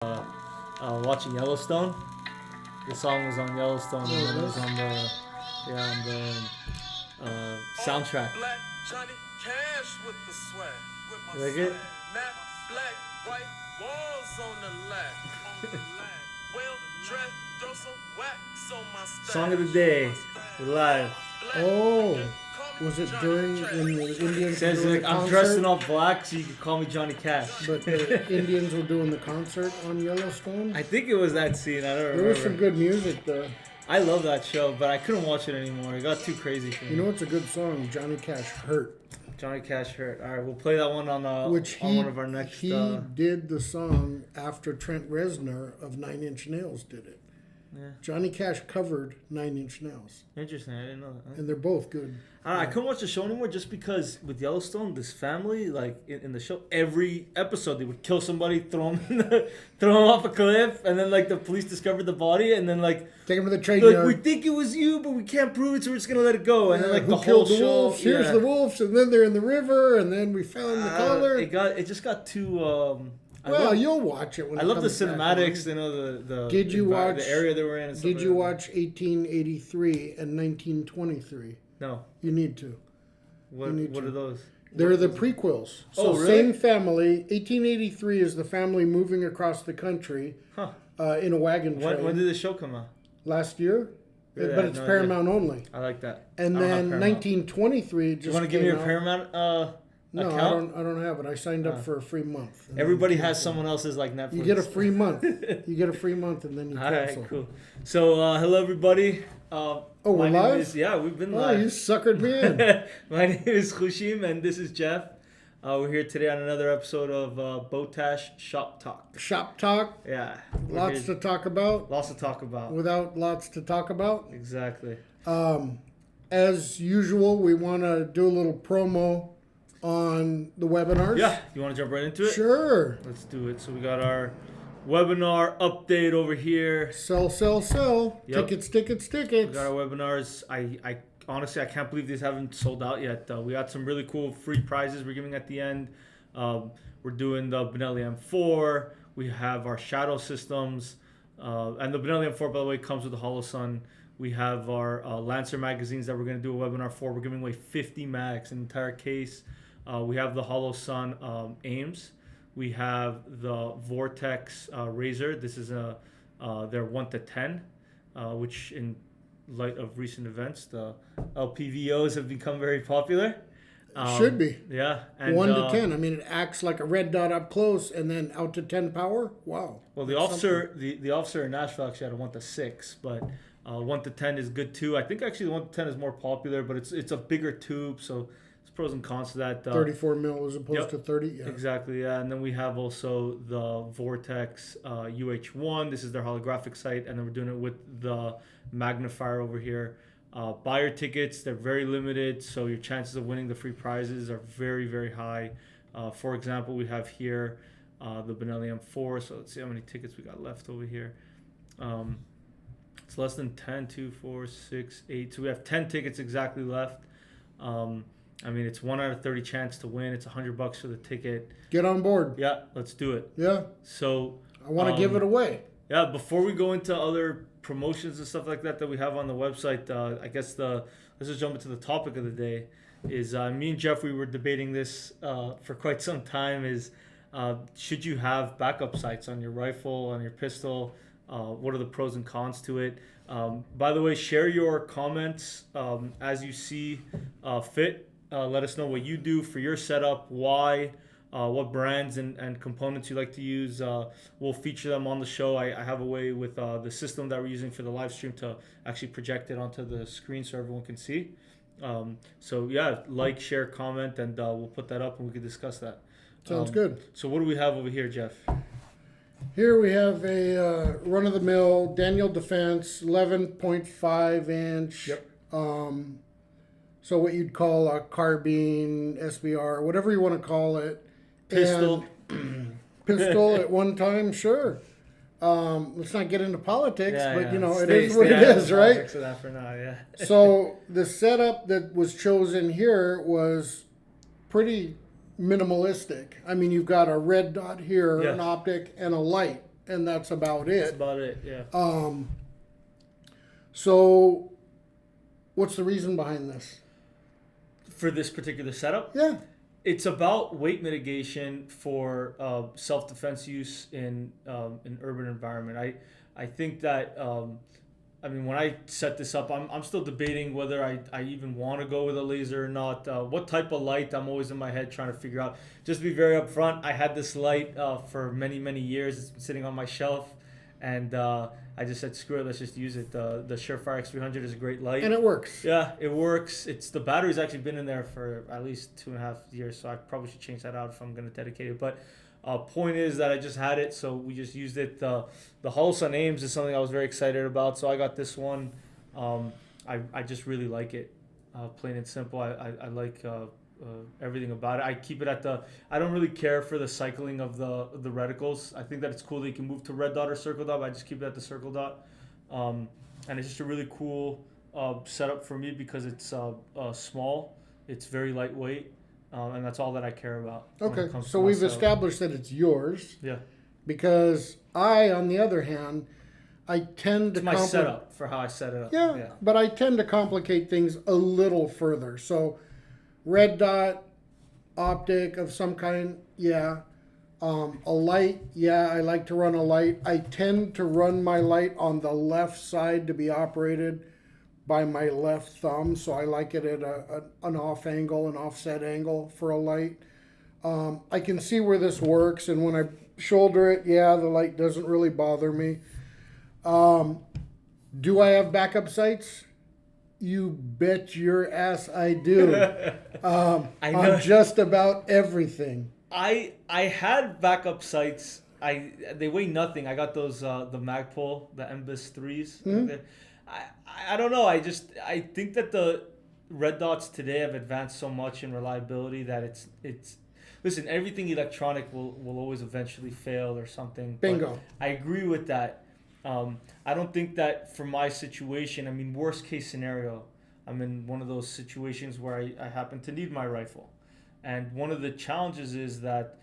watching Yellowstone. The song was on Yellowstone and then it was on the soundtrack. You like it? Song of the day. We're live. Oh, was it during when the Indians Says were doing like, the I'm concert? dressed in all black, so you can call me Johnny Cash. But the Indians were doing the concert on Yellowstone. I think it was that scene. I don't remember. There was some good music though. I love that show, but I couldn't watch it anymore. It got too crazy for me. You know what's a good song? Johnny Cash Hurt. Johnny Cash Hurt. All right, we'll play that one on one of our next. He did the song after Trent Reznor of Nine Inch Nails did it. Yeah. Johnny Cash covered Nine Inch Nails. Interesting. I didn't know that. And they're both good. I couldn't watch the show anymore just because with Yellowstone, this family, like in the show, every episode they would kill somebody, throw them off a cliff, and then like the police discovered the body, and then like take him to the train like yard. we think it was you, but we can't prove it, so we're just gonna let it go. And then like who the whole killed the show, wolves? Here's the wolves, and then they're in the river, and then we found the collar. It just got too. You'll watch it when I it love the comes back cinematics, on. you know the Did you watch the area they were in? And Did you watch 1883 and 1923? No. You need to. What are those? They're the prequels. So really? Same family. 1883 is the family moving across the country in a wagon train. When did the show come out? Last year. Really? But it's Paramount only. I like that. And then 1923 just You want to give me your Paramount No, account? I don't have it. I signed up for a free month. Everybody has someone else's like Netflix. You get a free month. You get a free month and then you cancel. All right, cool. So, hello everybody. We're live? We've been Oh, live. you suckered me in. My name is Khushim and this is Jeff. We're here today on another episode of Botash Shop Talk. Shop talk. Yeah. Lots to talk about. Lots to talk about. Without lots to talk about. Exactly. As usual, we want to do a little promo on the webinars. Yeah. You want to jump right into it? Sure. Let's do it. So we got our webinar update over here. Sell. Yep. Tickets. We got our webinars. I honestly, I can't believe these haven't sold out yet. We got some really cool free prizes we're giving at the end. We're doing the Benelli M4. We have our shadow systems. And the Benelli M4, by the way, comes with the HoloSun. We have our Lancer magazines that we're going to do a webinar for. We're giving away 50 mags, an entire case. We have the HoloSun Ames. We have the Vortex Razor. This is their 1 to 10, which in light of recent events, the LPVOs have become very popular. Should be. Yeah. And, 1 to 10. I mean, it acts like a red dot up close and then out to 10 power. Wow. Well, the officer in Nashville actually had a 1 to 6, but 1 to 10 is good too. I think actually the 1 to 10 is more popular, but it's a bigger tube, so there's pros and cons to that. 34 mil as opposed to 30. Yeah. Exactly. Yeah, and then we have also the Vortex UH1. This is their holographic sight, and then we're doing it with the magnifier over here. Buyer tickets, they're very limited, so your chances of winning the free prizes are very, very high. For example, we have here the Benelli M4, so let's see how many tickets we got left over here. It's less than 10, 2, 4, 6, 8. So we have 10 tickets exactly left. I mean, it's 1 out of 30 chance to win. It's $100 for the ticket. Get on board. Yeah, let's do it. Yeah. So I want to give it away. Yeah, before we go into other promotions and stuff like that we have on the website, I guess let's just jump into the topic of the day. Is me and Jeff, we were debating this for quite some time. Is should you have backup sights on your rifle, on your pistol? What are the pros and cons to it? By the way, share your comments as you see fit. Let us know what you do for your setup, why, what brands and components you like to use. We'll feature them on the show. I have a way with the system that we're using for the live stream to actually project it onto the screen so everyone can see. So yeah, like, share, comment, and we'll put that up and we can discuss that. Sounds good. So what do we have over here, Jeff? Here we have a run-of-the-mill Daniel Defense 11.5 inch. Yep. So what you'd call a carbine, SBR, whatever you want to call it. Pistol. Pistol at one time, sure. Let's not get into politics, but it is Stay what it out of is, the right? politics of that for now, yeah. So the setup that was chosen here was pretty minimalistic. I mean, you've got a red dot here, an optic, and a light. and that's about That's it. about it. Yeah. So what's the reason behind this? For this particular setup, Yeah. it's about weight mitigation for self-defense use in an urban environment. I think that I mean, when I set this up, I'm still debating whether I even want to go with a laser or not. What type of light, I'm always in my head trying to figure out. Just to be very upfront, I had this light for many, many years. It's been sitting on my shelf. And I just said, screw it, let's just use it. The Surefire X300 is a great light. And it works. Yeah, it works. The battery's actually been in there for at least 2.5 years, so I probably should change that out if I'm going to dedicate it. But point is that I just had it, so we just used it. The Holosun Ames is something I was very excited about, so I got this one. I just really like it, plain and simple. I like everything about it. I keep it at I don't really care for the cycling of the reticles. I think that it's cool that you can move to red dot or circle dot, but I just keep it at the circle dot. And it's just a really cool setup for me because it's small, it's very lightweight, and that's all that I care about. Okay, so we've established that it's yours. Yeah. Because I, on the other hand, I tend to It's my setup for how I set it up. Yeah, but I tend to complicate things a little further. So red dot, optic of some kind, yeah. A light, yeah, I like to run a light. I tend to run my light on the left side to be operated by my left thumb, so I like it at an off angle, an offset angle for a light. I can see where this works, and when I shoulder it, yeah, the light doesn't really bother me. Do I have backup sights? You bet your ass I do. I know. On just about everything. I had backup sights. They weigh nothing. I got those the Magpul, the Mbis 3s. Mm-hmm. I don't know. I think that the red dots today have advanced so much in reliability that it's listen, everything electronic will always eventually fail or something. Bingo. But I agree with that. I don't think that for my situation, I mean, worst case scenario, I'm in one of those situations where I happen to need my rifle. And one of the challenges is that,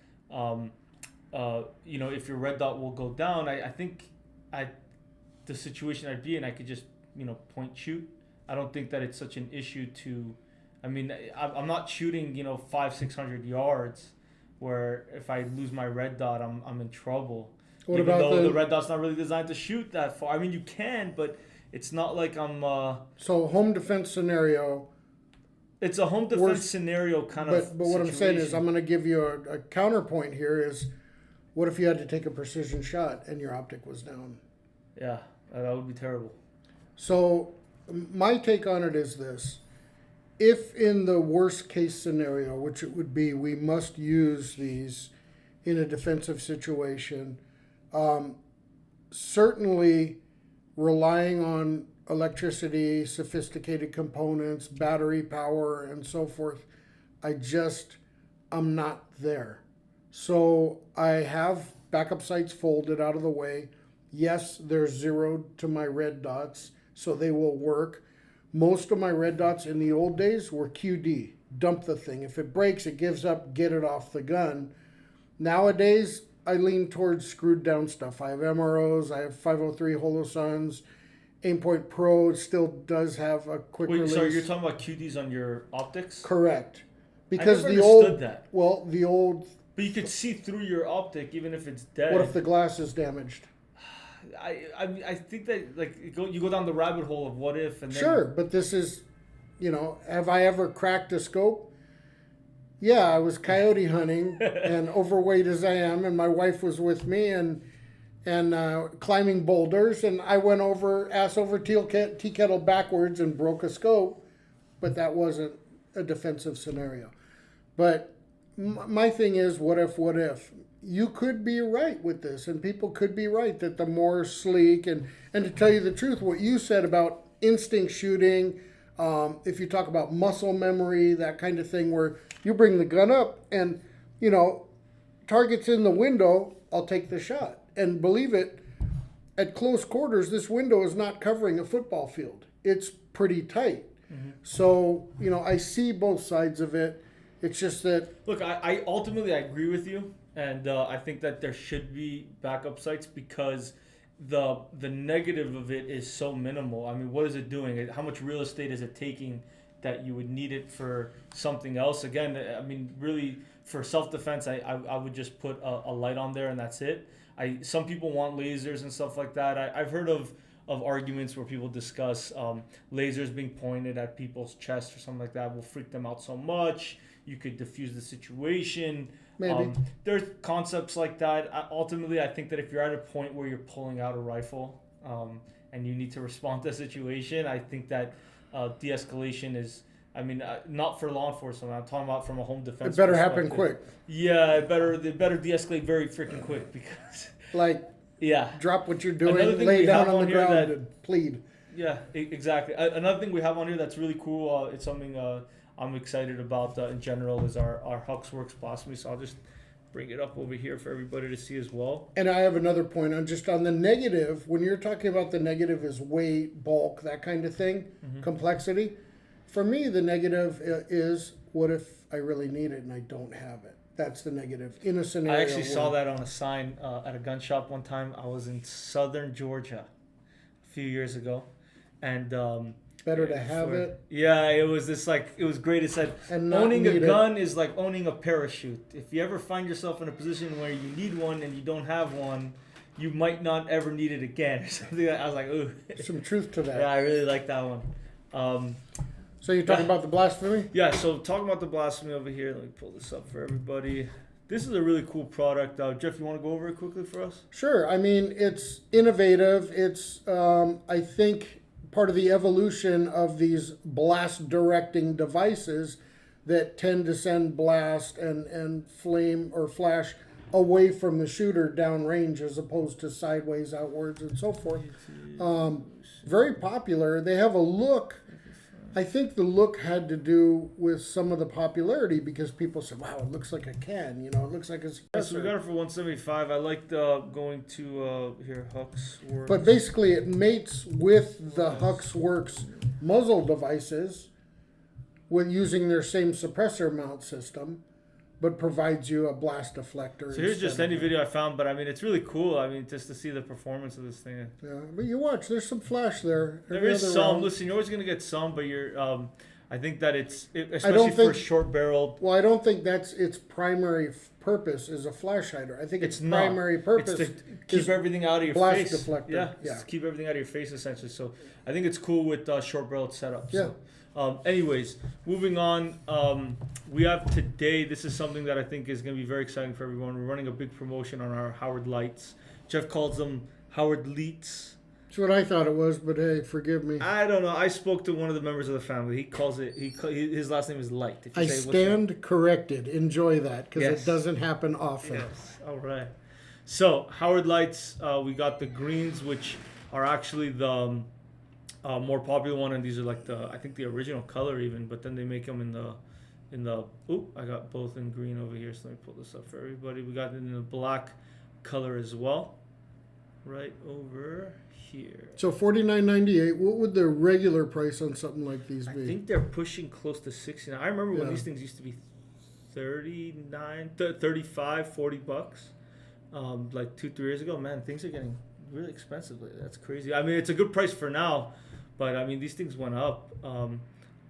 if your red dot will go down, I think the situation I'd be in, I could just, point shoot. I don't think that it's such an issue I'm not shooting, 500-600 yards where if I lose my red dot, I'm in trouble. What Even about though the red dot's not really designed to shoot that far. I mean, you can, but it's not like I'm... So home defense scenario... It's a home defense scenario kind of But what I'm saying is I'm going to give you a counterpoint here is what if you had to take a precision shot and your optic was down? Yeah, that would be terrible. So my take on it is this. If in the worst case scenario, which it would be, we must use these in a defensive situation, certainly relying on electricity, sophisticated components, battery power, and so forth, I'm not there. So I have backup sights folded out of the way. Yes, they're zeroed to my red dots, so they will work. Most of my red dots in the old days were QD. Dump the thing. If it breaks, it gives up, get it off the gun. Nowadays, I lean towards screwed down stuff. I have MROs, I have 503 Holosuns. Aimpoint Pro still does have a quick release. So you're talking about QDs on your optics? Correct. Because I never understood that. Well, the old... But you could see through your optic even if it's dead. What if the glass is damaged? I think that you go down the rabbit hole of what if and then... Sure, but this is, have I ever cracked a scope? Yeah, I was coyote hunting and overweight as I am, and my wife was with me and climbing boulders, and I went ass over tea kettle backwards and broke a scope, but that wasn't a defensive scenario. But my thing is, what if? You could be right with this, and people could be right that the more sleek, and to tell you the truth, what you said about instinct shooting, if you talk about muscle memory, that kind of thing, where you bring the gun up and, target's in the window, I'll take the shot. And believe it, at close quarters, this window is not covering a football field. It's pretty tight. Mm-hmm. So, I see both sides of it. It's just that... Look, I ultimately agree with you. and I think that there should be backup sights because the negative of it is so minimal. I mean, what is it doing? How much real estate is it taking that you would need it for something else? Again, I mean, really for self-defense, I would just put a light on there and that's it. Some people want lasers and stuff like that. I've heard of arguments where people discuss lasers being pointed at people's chests or something like that will freak them out so much. You could diffuse the situation. Maybe. There's concepts like that. Ultimately, I think that if you're at a point where you're pulling out a rifle and you need to respond to a situation, I think that de-escalation is, I mean, not for law enforcement. I'm talking about from a home defense. It better happen quick. Yeah, they better de-escalate very freaking quick because. Like. Yeah. Drop what you're doing, lay down on the ground and plead. Yeah, exactly. Another thing we have on here that's really cool, it's something I'm excited about in general, is our Huxworks blasphemy. So I'll just bring it up over here for everybody to see as well. And I have another point on just on the negative. When you're talking about the negative is weight, bulk, that kind of thing, complexity. For me, the negative is what if I really need it and I don't have it? That's the negative in a scenario. I actually saw that on a sign at a gun shop one time. I was in southern Georgia a few years ago, and better to have it. Yeah, it was it was great. It said owning a gun is like owning a parachute. If you ever find yourself in a position where you need one and you don't have one, you might not ever need it again. Or something. I was like, ooh, some truth to that. Yeah, I really like that one. So you're talking about the blasphemy? Yeah, so talking about the blasphemy over here, let me pull this up for everybody. This is a really cool product. Jeff, you want to go over it quickly for us? Sure. I mean, it's innovative. It's, I think, part of the evolution of these blast directing devices that tend to send blast and flame or flash away from the shooter downrange as opposed to sideways, outwards, and so forth. Very popular. They have a look. I think the look had to do with some of the popularity because people said, wow, it looks like a can, it looks like a suppressor. So we got it for $175. I liked going to, here, Huxworks. But basically it mates with the Huxworks muzzle devices with using their same suppressor mount system, but provides you a blast deflector. So here's just any video I found, but I mean, it's really cool. I mean, just to see the performance of this thing. Yeah, but you watch, there's some flash there. There is some. Round. Listen, you're always going to get some, but I think that especially for short barreled. Well, I don't think that's its primary purpose is a flash hider. I think its primary purpose is to keep everything out of your blast face. Deflector. Yeah, just keep everything out of your face essentially. So I think it's cool with short barreled setups. Yeah. So, anyways, moving on. We have today. This is something that I think is going to be very exciting for everyone. We're running a big promotion on our Howard Lights. Jeff calls them Howard Leets. That's what I thought it was, but hey, forgive me. I don't know. I spoke to one of the members of the family. He calls it. His last name is Light. If you I stand corrected. Enjoy that because it doesn't happen often. Yes. All right. So Howard Lights. We got the greens, which are actually the more popular one, and these are like I think the original color even. But then they make them in the. I got both in green over here. So let me pull this up for everybody. We got it in the black color as well. Right over here. So $49.98. What would the regular price on something like these be? I think they're pushing close to $69. I remember when these things used to be $39, $35, $40. Like 2-3 years ago. Man, things are getting really expensive lately. That's crazy. I mean, it's a good price for now, but I mean, these things went up.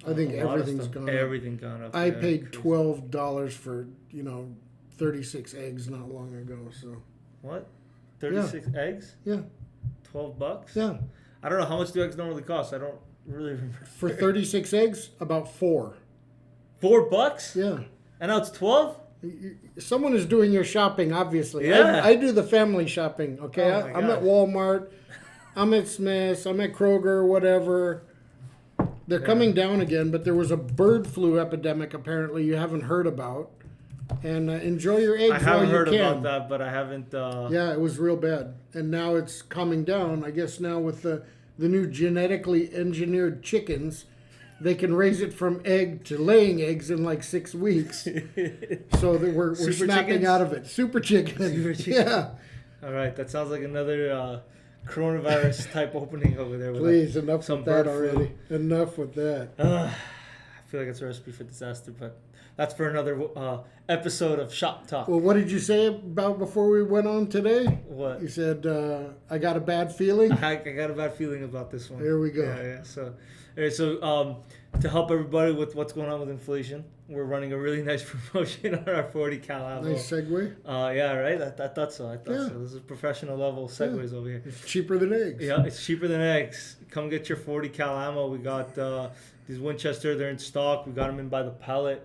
I think everything's gone up. Everything gone up. I paid $12 for 36 eggs not long ago. So what? 36 eggs? Yeah. $12? Yeah. I don't know how much do eggs normally cost. I don't really remember. For 36 eggs, about $4. $4? Yeah. And now it's 12? Someone is doing your shopping, obviously. Yeah. I do the family shopping. Okay, I'm at Walmart. I'm at Smith's. I'm at Kroger. Whatever. They're coming down again, but there was a bird flu epidemic apparently you haven't heard about. And enjoy your eggs while you can. I haven't heard about that, but I haven't... Yeah, it was real bad. And now it's calming down. I guess now with the new genetically engineered chickens, they can raise it from egg to laying eggs in like 6 weeks. So that we're snapping chickens? Out of it. Super chicken. Yeah. All right, that sounds like another coronavirus type opening over there. Please, enough with that already. Enough with that. I feel like it's a recipe for disaster, but that's for another episode of Shop Talk. Well, what did you say about before we went on today? What? You said, I got a bad feeling. I got a bad feeling about this one. There we go. Yeah. So, all right, so to help everybody with what's going on with inflation, we're running a really nice promotion on our 40 cal ammo. Nice segue. Yeah, right. I thought so. Yeah. So. This is professional level segues over here. It's cheaper than eggs. Yeah, it's cheaper than eggs. Come get your 40 cal ammo. We got these Winchester. They're in stock. We got them in by the pallet,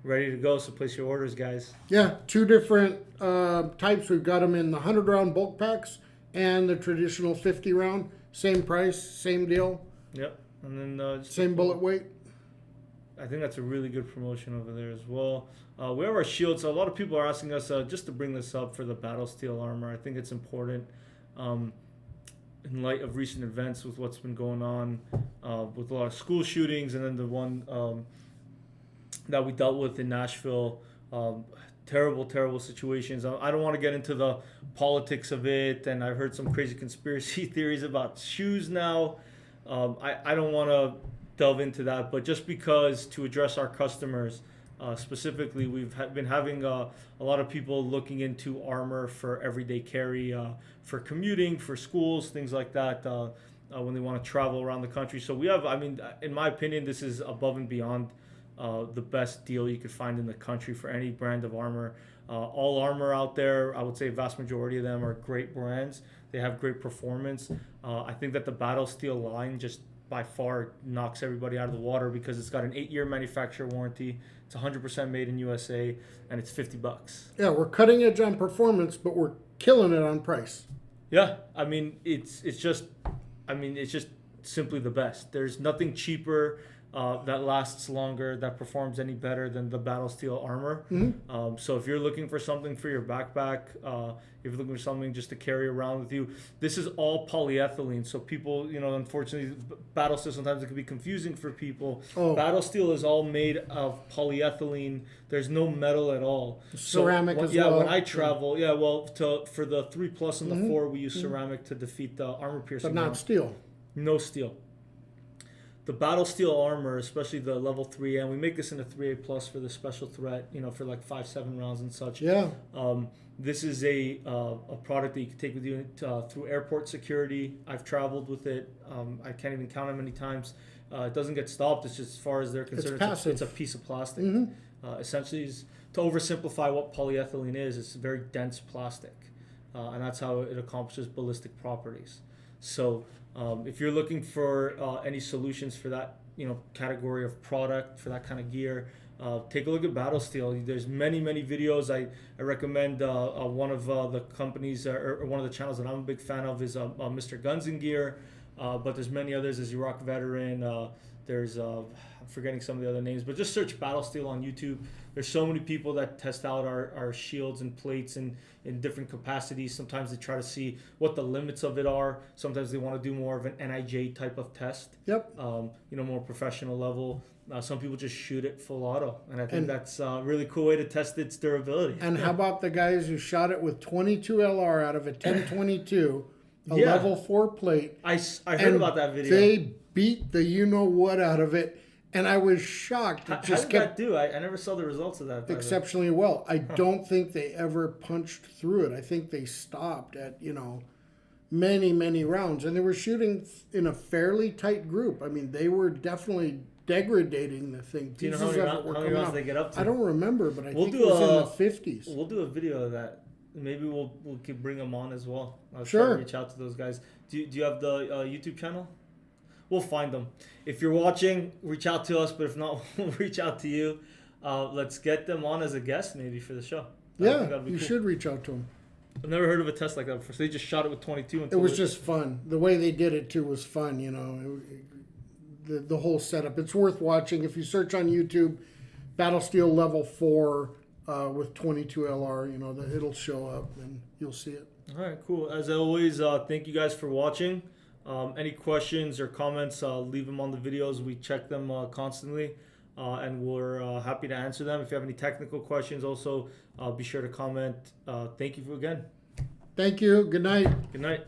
ready to go. So place your orders, guys. Yeah, 2 different types. We've got them in the 100 round bulk packs and the traditional 50 round. Same price, same deal. Yep. And then Same bullet weight. I think that's a really good promotion over there as well. We have our shields. So a lot of people are asking us just to bring this up for the battle steel armor. I think it's important in light of recent events with what's been going on with a lot of school shootings, and then the one that we dealt with in Nashville. Terrible situations. I don't want to get into the politics of it, and I've heard some crazy conspiracy theories about shoes now. I don't want to delve into that, but just because to address our customers specifically, we've been having a lot of people looking into armor for everyday carry, for commuting, for schools, things like that, when they want to travel around the country. So we have, in my opinion, this is above and beyond the best deal you could find in the country for any brand of armor. All armor out there, I would say a vast majority of them are great brands. They have great performance. I think that the Battle Steel line just by far knocks everybody out of the water because it's got an 8-year manufacturer warranty. It's 100% made in USA, and it's $50. Yeah, we're cutting edge on performance, but we're killing it on price. Yeah, it's just simply the best. There's nothing cheaper that lasts longer, that performs any better than the Battle Steel armor. Mm-hmm. So if you're looking for something for your backpack, if you're looking for something just to carry around with you, this is all polyethylene. So people, unfortunately, Battle Steel, sometimes it can be confusing for people. Oh. Battle Steel is all made of polyethylene. There's no metal at all. Ceramic as well. Yeah, when I travel, for the 3+ and the 4, we use ceramic to defeat the armor piercing. But not steel. No steel. The Battle Steel armor, especially the level 3, and we make this in a 3A+ for the special threat, for like 5-7 rounds and such. Yeah. This is a product that you can take with you through airport security. I've traveled with it. I can't even count how many times. It doesn't get stopped. It's just, as far as they're concerned, it's a piece of plastic. Mm-hmm. Essentially, to oversimplify what polyethylene is, it's very dense plastic. And that's how it accomplishes ballistic properties. So if you're looking for any solutions for that, category of product, for that kind of gear, take a look at Battle Steel. There's many videos. I recommend one of the companies or one of the channels that I'm a big fan of is Mr. Guns and Gear, but there's many others. There's Iraq Veteran. There's I'm forgetting some of the other names, but just search Battle Steel on YouTube. There's so many people that test out our shields and plates in different capacities. Sometimes they try to see what the limits of it are. Sometimes they want to do more of an NIJ type of test. Yep. More professional level. Some people just shoot it full auto, and I think that's a really cool way to test its durability. And how about the guys who shot it with 22 LR out of a 1022, level 4 plate? I heard about that video. They beat the you-know-what out of it, and I was shocked. How did that do? I never saw the results of that. Exceptionally well. I don't think they ever punched through it. I think they stopped at, many rounds, and they were shooting in a fairly tight group. They were definitely degrading the thing. Do you know how many rounds they get up to? I don't remember, but I think it was in the 50s. We'll do a video of that. Maybe we'll bring them on as well. I'll sure. Try to reach out to those guys. Do you have the YouTube channel? We'll find them. If you're watching, reach out to us. But if not, we'll reach out to you. Let's get them on as a guest maybe for the show. You should reach out to them. I've never heard of a test like that before. So they just shot it with 22. It was just fun. The way they did it too was fun. The whole setup. It's worth watching. If you search on YouTube, Battle Steel Level 4 with 22 LR, it'll show up and you'll see it. All right, cool. As always, thank you guys for watching. Any questions or comments, leave them on the videos. We check them constantly, and we're happy to answer them. If you have any technical questions, also be sure to comment. Thank you again. Thank you. Good night. Good night.